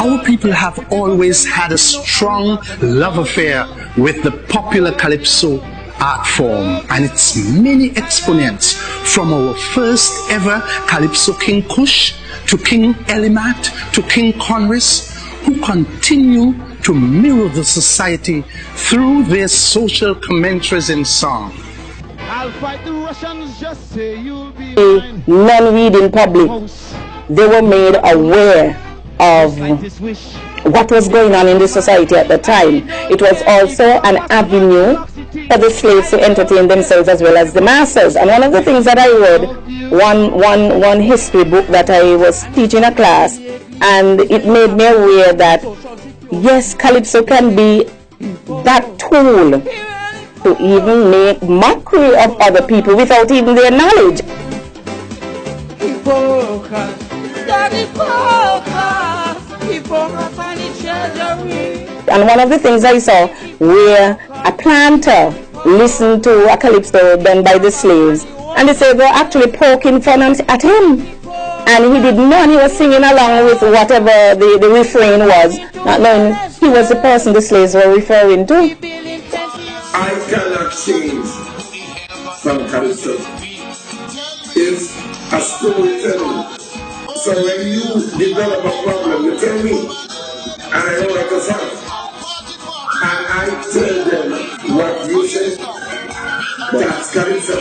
our people have always had a strong love affair with the popular Calypso art form and its many exponents, from our first ever Calypso King Kush to King Elimat to King Conris, who continue to mirror the society through their social commentaries in song. I'll fight the Russians, just say you'll be a non-reading public. They were made aware of what was going on in the society at the time. It was also an avenue for the slaves to entertain themselves as well as the masters. And one of the things that I read, one history book that I was teaching a class, and it made me aware that yes, Calypso can be that tool to even make mockery of other people without even their knowledge. And one of the things I saw where a planter listened to a Calypso done by the slaves, and they said they were actually poking fun at him. And he didn't know, and he was singing along with whatever the refrain was, not knowing he was the person the slaves were referring to. I cannot change from Calypso. It's a storytelling. So when you develop a problem, you tell me, and I don't like to solve. And I tell them what you said. That's Calypso.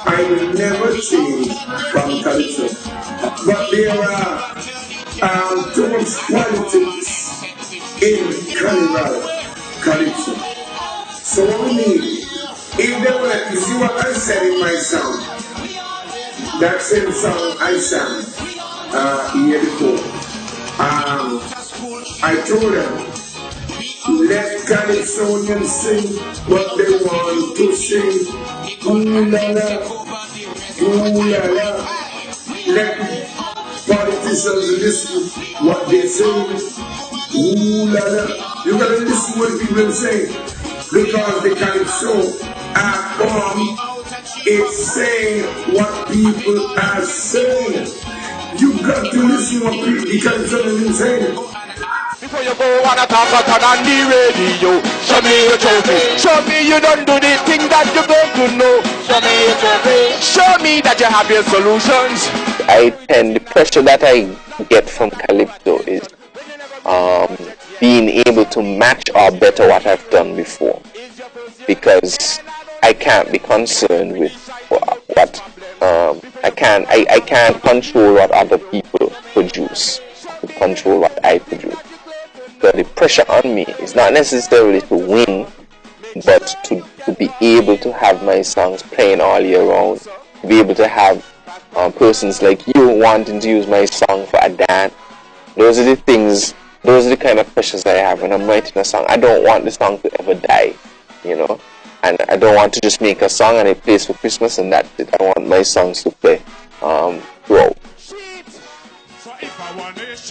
I will never change from Calypso. But there are too much politics in carnival Calypso. So what we need, if they will let you see what I said in my song, that same song I sang year before. I told them, let Calypsonians sing what they want to sing. Ooh la la, ooh la la. Let politicians listen what they say. Ooh la la. You gotta listen what people say, because the Calypso art form is saying what people are saying. You got to listen what the Calypso is saying. Before you go on a talk on the radio, show me your trophy. Show me you don't do the thing that you're going to know. Show me your trophy. Show me that you have your solutions. The pressure that I get from Calypso is being able to match or better what I've done before, because I can't be concerned with what I can't control what other people produce. I control what I produce. So the pressure on me is not necessarily to win, but to be able to have my songs playing all year round, to be able to have persons like you wanting to use my song for a dance. Those are the kind of pressures I have when I'm writing a song. I don't want the song to ever die, you know, and I don't want to just make a song and it plays for Christmas and that's it. I want my songs to play throughout.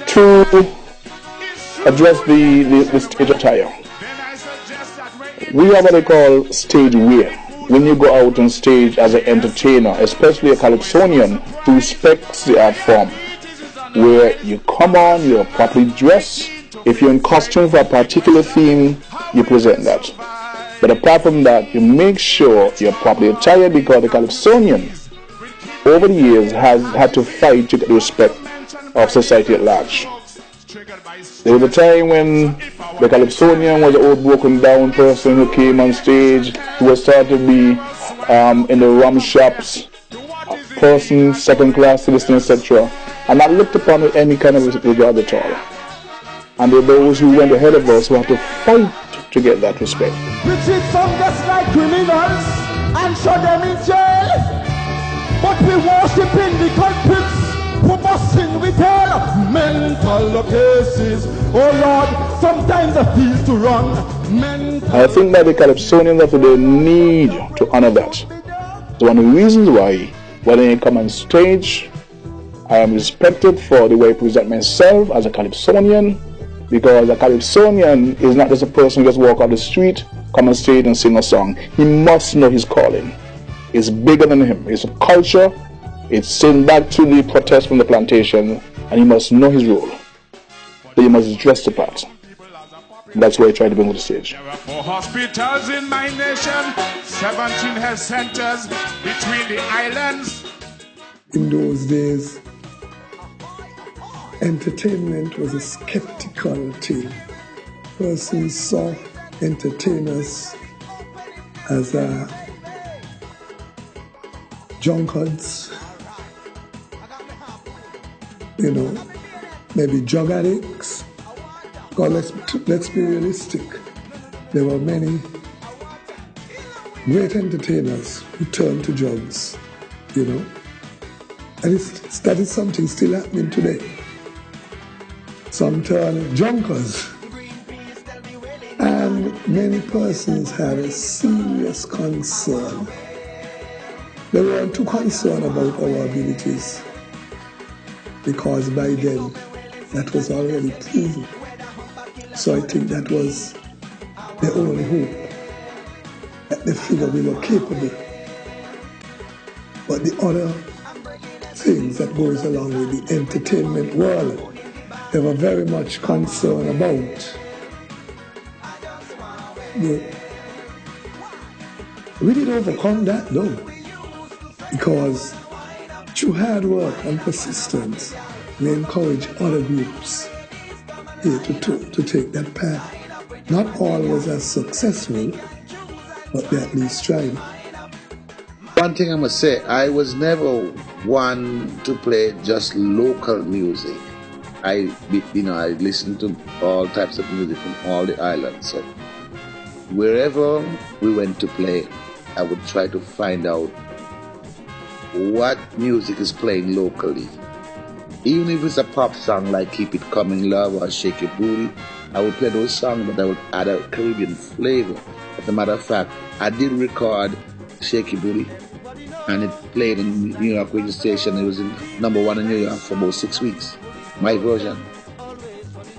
To address the stage attire, we have what they call stage wear. When you go out on stage as an entertainer, especially a Calypsonian who respects the art form, where you come on, you're properly dressed. If you're in costume for a particular theme, you present that. But apart from that, you make sure you're properly attired, because the Calypsonian over the years has had to fight to get the respect of society at large. There was a time when the Calypsonian was an old broken down person who came on stage, who was thought to be in the rum shops, a person, second class citizen, etc., and not looked upon with any kind of regard at all. And there are those who went ahead of us who have to fight to get that respect. We treat some just like criminals and show them in jail, but we worship in the culprits who must sin with hell. Mental cases, oh Lord, sometimes I feel to run. I think that the Calypsonians of today need to honor that. So one of the reasons why, when I come on stage, I am respected for the way I present myself as a Calypsonian, because a Calypsonian is not just a person who just walk off the street, come on stage and sing a song. He must know his calling. It's bigger than him. It's a culture. It's sent back to the protest from the plantation, and he must know his role. So famous dress the part. That's why I tried to bring to the stage. There are 4 hospitals in my nation, 17 health centers between the islands. In those days, entertainment was a skeptical thing. Persons saw entertainers as drunkards, maybe drug addicts. Because let's be realistic. There were many great entertainers who turned to drugs, And that is something still happening today. Some turn drunkards. And many persons had a serious concern. They weren't too concerned about our abilities, because by then that was already proven. So I think that was the only hope, that they figured we were capable. But the other things that goes along with the entertainment world, they were very much concerned about. We did overcome that though, because through hard work and persistence, we encourage other groups here to take that path. Not always as successful, but they at least tried. One thing I must say, I was never one to play just local music. I listened to all types of music from all the islands. So wherever we went to play, I would try to find out what music is playing locally. Even if it's a pop song like Keep It Coming Love or Shake Your Booty, I would play those songs, but I would add a Caribbean flavor. As a matter of fact, I did record Shake Your Booty, and it played in New York radio station. It was in #1 in New York for about 6 weeks, my version.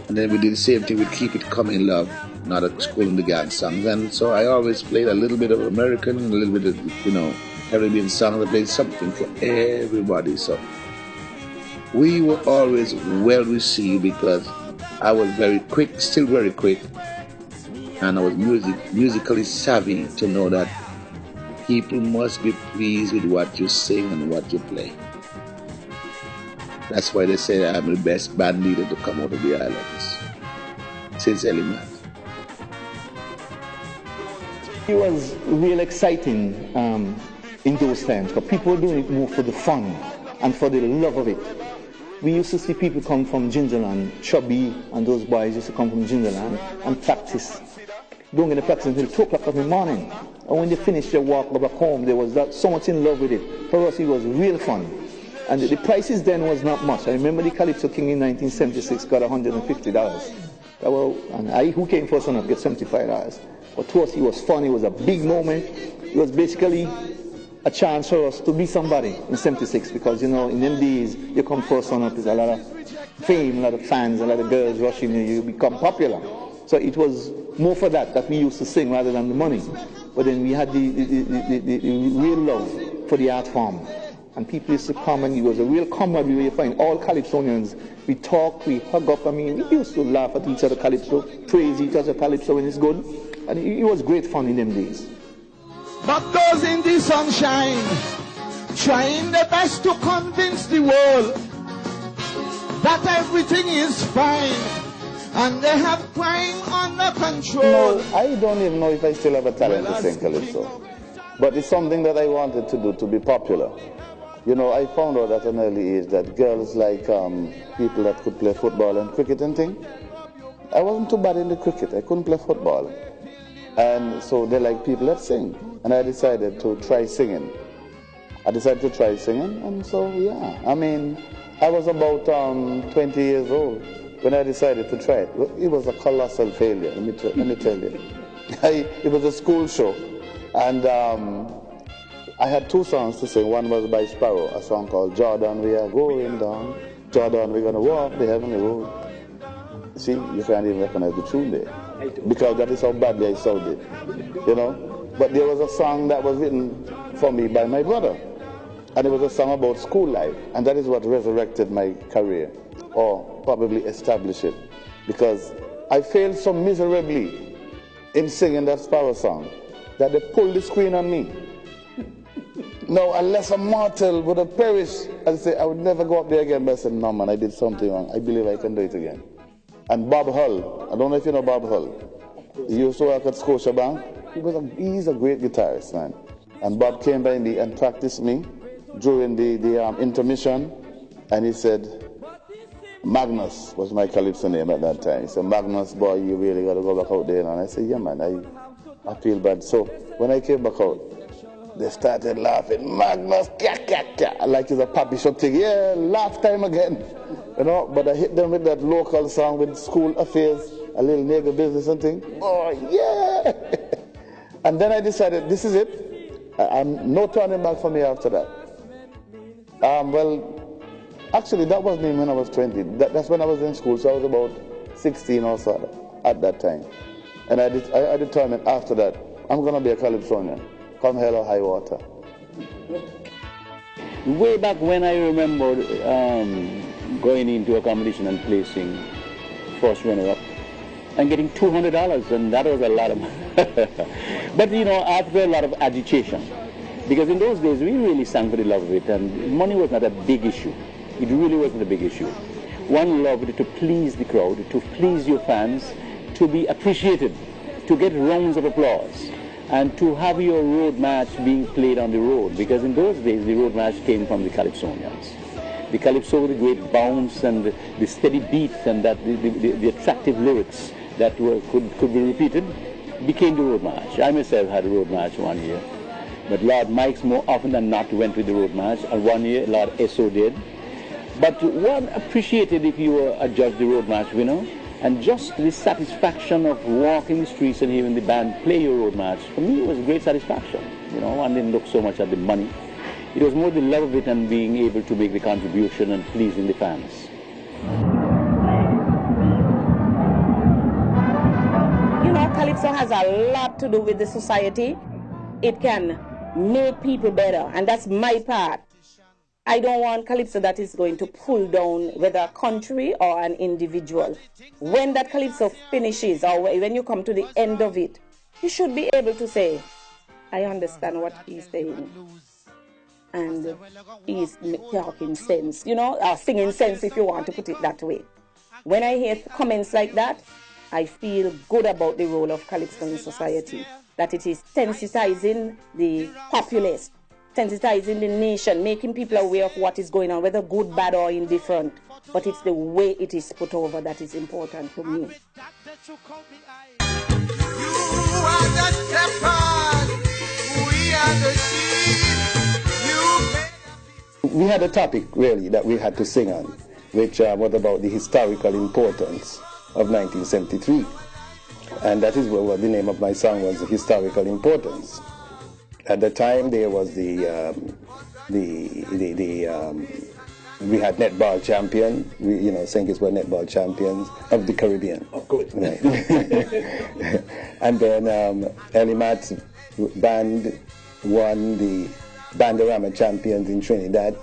And then we did the same thing with Keep It Coming Love, not a School in the Gang songs. And so I always played a little bit of American and a little bit of, Caribbean songs. I played something for everybody. So we were always well received because I was very quick, still very quick, and I was musically savvy to know that people must be pleased with what you sing and what you play. That's why they say I'm the best band leader to come out of the islands. Sincerely, man. It was real exciting in those times, because people were doing it more for the fun and for the love of it. We used to see people come from Gingerland, Chubby and those boys used to come from Gingerland and practice. Don't get to practice until 2 o'clock in the morning. And when they finished their walk back home, they was so much in love with it. For us, it was real fun. And the prices then was not much. I remember the Calypso King in 1976 got $150. And I, who came first on up, get $75. But to us, it was fun. It was a big moment. It was basically a chance for us to be somebody in 76, because in them days you come first on up, there's a lot of fame, a lot of fans, a lot of girls rushing you become popular. So it was more for that we used to sing rather than the money. But then we had the real love for the art form, and people used to come, and it was a real camaraderie where you find all Calypsonians. We talk, we hug up. We used to laugh at each other Calypso, praise each other Calypso when it's good, and it was great fun in them days. But those in the sunshine, trying their best to convince the world that everything is fine, and they have crime under control. No, I don't even know if I still have a talent to sing Calypso. But it's something that I wanted to do, to be popular. I found out at an early age that girls like people that could play football and cricket and things. I wasn't too bad in the cricket. I couldn't play football. And so they like people that sing. And I decided to try singing. And so, yeah. I was about 20 years old when I decided to try it. It was a colossal failure, let me tell you. It was a school show. And I had 2 songs to sing. One was by Sparrow, a song called Jordan, We Are Going Down. Jordan, We're Gonna Walk the Heavenly Road. See, you can't even recognize the tune there, because that is how badly I sounded, But there was a song that was written for me by my brother, and it was a song about school life, and that is what resurrected my career. or probably establish it, because I failed so miserably in singing that Sparrow song that they pulled the screen on me. Now, unless a mortal would have perished, I'd say I would never go up there again. But I said, no, man, I did something wrong. I believe I can do it again. And Bob Hull, I don't know if you know Bob Hull. He used to work at Scotiabank. He's a great guitarist, man. And Bob came by me and practiced me during the intermission. And he said, Magnus was my Calypso name at that time. He said, Magnus, boy, you really got to go back out there. And I said, yeah, man, I feel bad. So when I came back out, they started laughing. Magnus, like it's a puppy shop thing. Yeah, laugh time again. You know, but I hit them with that local song with school affairs, a little nigger business and thing. Oh, yeah. And then I decided, this is it. I'm no turning back for me after that. Well, actually, that was me when I was 20. That's when I was in school, so I was about 16 or so at that time. And I determined after that, I'm going to be a Calypsonian. Come hell or high water. Way back when I remember going into a competition and placing first runner-up and getting $200, and that was a lot of money. But you know, after a lot of agitation, because in those days we really sang for the love of it, and money was not a big issue. It really wasn't a big issue. One loved to please the crowd, to please your fans, to be appreciated, to get rounds of applause, and to have your road match being played on the road, because in those days the road match came from the Calypsonians. The Calypso with the great bounce and the steady beat and that the attractive lyrics that could be repeated became the road march. I myself had a road march one year, but Lord Mike's more often than not went with the road march, and one year Lord Esso did. But one appreciated if you were a judge the road march winner, and just the satisfaction of walking the streets and hearing the band play your road march, for me it was a great satisfaction. You know, one didn't look so much at the money. It was more the love of it and being able to make the contribution and pleasing the fans. You know, Calypso has a lot to do with the society. It can make people better, and that's my part. I don't want Calypso that is going to pull down whether a country or an individual. When that Calypso finishes, or when you come to the end of it, you should be able to say, I understand what he's saying. And he's talking sense, you know, or singing sense if you want to put it that way. When I hear comments like that, I feel good about the role of Calypso in society. That it is sensitizing the populace, sensitizing the nation, making people aware of what is going on, whether good, bad, or indifferent. But it's the way it is put over that is important to me. We had a topic, really, that we had to sing on, which was about the historical importance of 1973. And that is what the name of my song was, Historical Importance. At the time, there was we had netball champion. St. Kitts were netball champions of the Caribbean. Of course. Right. And then Ellie Matt's band won the Bandarama champions in Trinidad,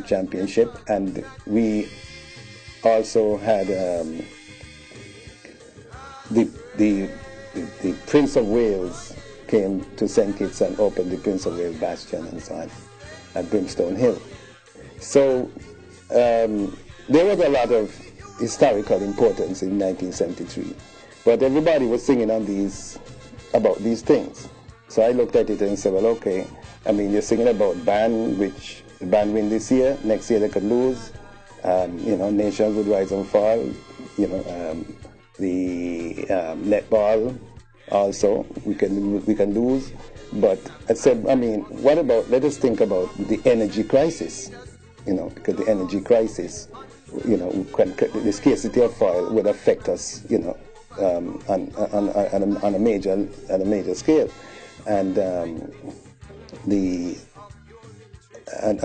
championship. And we also had the Prince of Wales came to St. Kitts and opened the Prince of Wales Bastion and so on at Brimstone Hill. So there was a lot of historical importance in 1973, but everybody was singing about these things. So I looked at it and said, well, okay, I mean, you're singing about band, which the band win this year, next year they could lose, nations would rise and fall, the netball also, we can lose. But I said, I mean, what about, let us think about the energy crisis, because the energy crisis, the scarcity of oil would affect us, on a major scale. And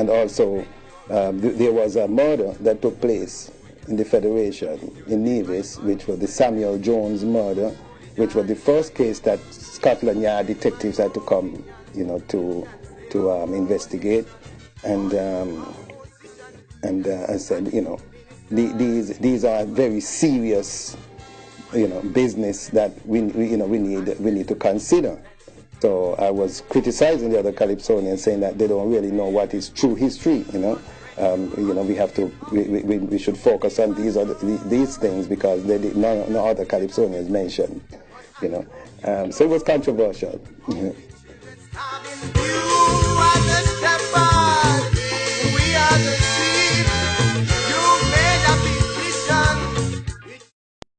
also there was a murder that took place in the Federation in Nevis, which was the Samuel Jones murder, which was the first case that Scotland Yard detectives had to come, to investigate. And I said, these are very serious, business that we need to consider. So I was criticizing the other Calypsonians, saying that they don't really know what is true history. We have to we should focus on these things because no other Calypsonians mentioned. So it was controversial.